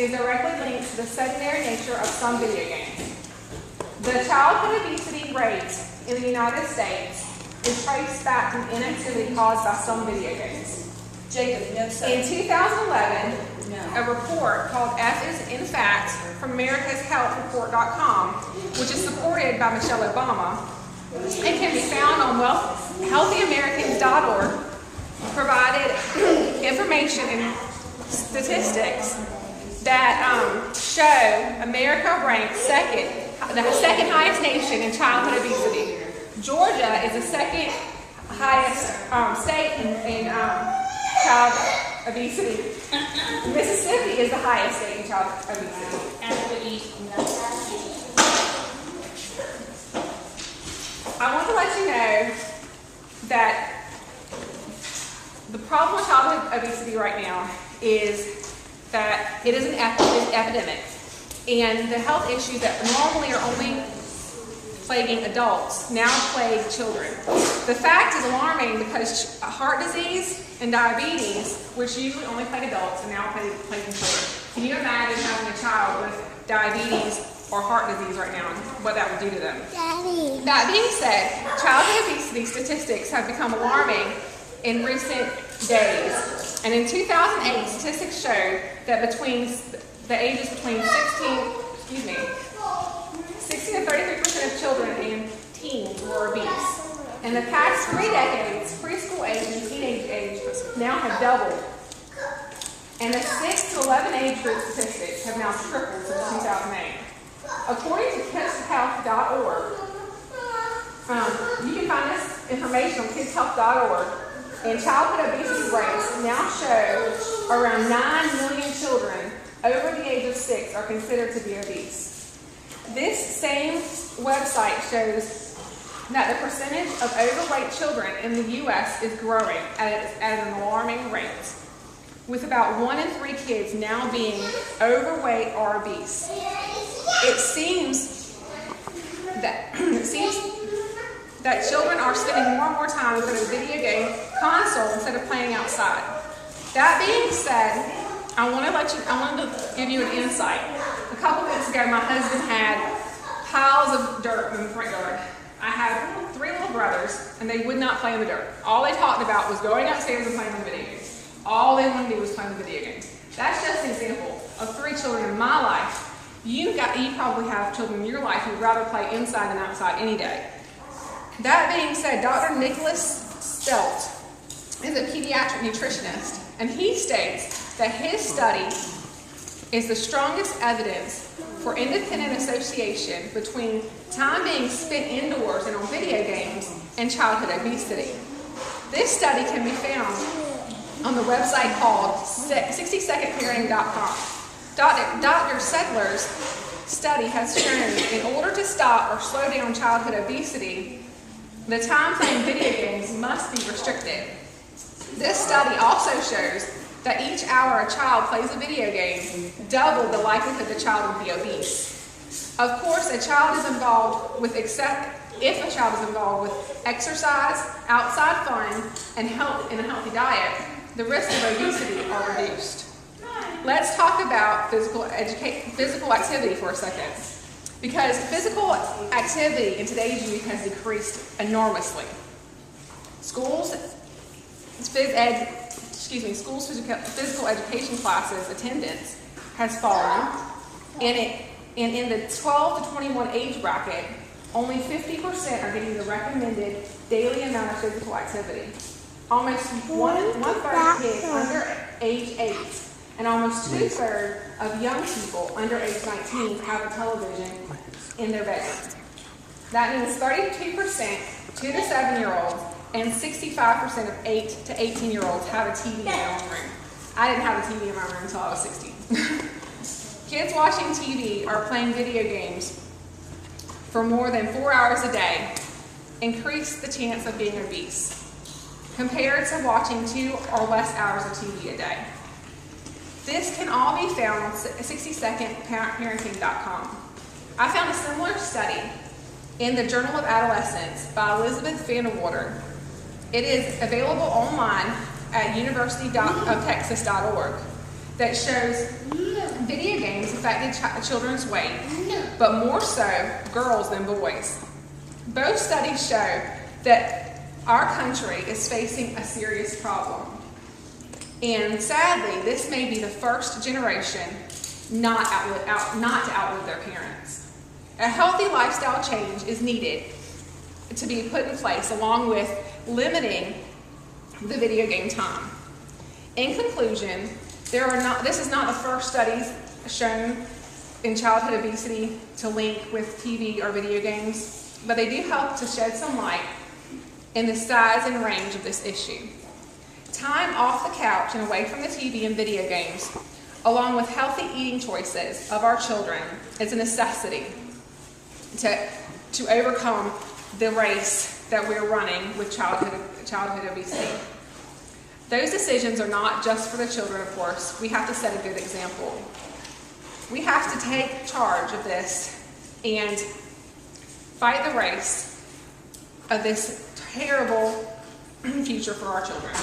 is directly linked to the sedentary nature of some video games. The childhood obesity rate in the United States is traced back to inactivity caused by some video games. Jacob, no, sir. In 2011, No. a report called F is in Fact from AmericasHealthReport.com, which is supported by Michelle Obama, and can be found on healthyamericans.org, provided information and statistics that show America ranks the second highest nation in childhood obesity. Georgia is the second highest state in child obesity. Mississippi is the highest state in child obesity. I want to let you know that the problem with childhood obesity right now is that it is an epidemic, and the health issues that normally are only plaguing adults now plague children. The fact is alarming because heart disease and diabetes, which usually only plague adults, are now plaguing children. Can you imagine having a child with diabetes or heart disease right now, what that would do to them? Daddy. That being said, childhood obesity statistics have become alarming in recent days. And in 2008, statistics showed that between the ages between 16 and 33% of children and teens were obese. In the past 3 decades, preschool age and teenage age now have doubled. And the 6 to 11 age group statistics have now tripled since 2008. According to kidshealth.org, you can find this information on kidshealth.org, and childhood obesity rates now show around 9 million children over the age of 6 are considered to be obese. This same website shows that the percentage of overweight children in the U.S. is growing at an alarming rate, with about 1 in 3 kids now being overweight or obese. It seems that children are spending more and more time in front of a video game console instead of playing outside. That being said, I wanted to give you an insight. A couple minutes ago, my husband had piles of dirt in the front yard. I have 3 little brothers, and they would not play in the dirt. All they talked about was going upstairs and playing the video games. All they wanted to do was play the video games. That's just an example of 3 children in my life. You probably have children in your life who would rather play inside than outside any day. That being said, Dr. Nicholas Stelt is a pediatric nutritionist, and he states that his study is the strongest evidence for independent association between time being spent indoors and on video games and childhood obesity. This study can be found on the website called 60secondparenting.com. Dr. Sedler's study has shown in order to stop or slow down childhood obesity, the time playing video games must be restricted. This study also shows that each hour a child plays a video game, double the likelihood the child will be obese. Of course, if a child is involved with exercise, outside fun, and a healthy diet, the risk of obesity are reduced. Let's talk about physical activity for a second, because physical activity in today's youth has decreased enormously. Schools physical education classes attendance has fallen, and in the 12 to 21 age bracket, only 50% are getting the recommended daily amount of physical activity. Almost one-third of kids under age 8 and almost 2/3 of young people under age 19 have a television in their bedroom. That means 32% 2 to 7-year-olds and 65% of 8 to 18-year-olds have a TV in their own room. I didn't have a TV in my room until I was 16. Kids watching TV or playing video games for more than 4 hours a day increase the chance of being obese, compared to watching 2 or less hours of TV a day. This can all be found on 60secondparenting.com. I found a similar study in the Journal of Adolescence by Elizabeth Vanderwater. It is available online at universityoftexas.org that shows video games affected children's weight, but more so girls than boys. Both studies show that our country is facing a serious problem. And sadly, this may be the first generation not to outlive their parents. A healthy lifestyle change is needed to be put in place, along with limiting the video game time. In conclusion, this is not the first studies shown in childhood obesity to link with TV or video games, but they do help to shed some light in the size and range of this issue. Time off the couch and away from the TV and video games, along with healthy eating choices of our children, is a necessity to overcome the race that we're running with childhood obesity. Those decisions are not just for the children, of course. We have to set a good example. We have to take charge of this and fight the race of this terrible future for our children.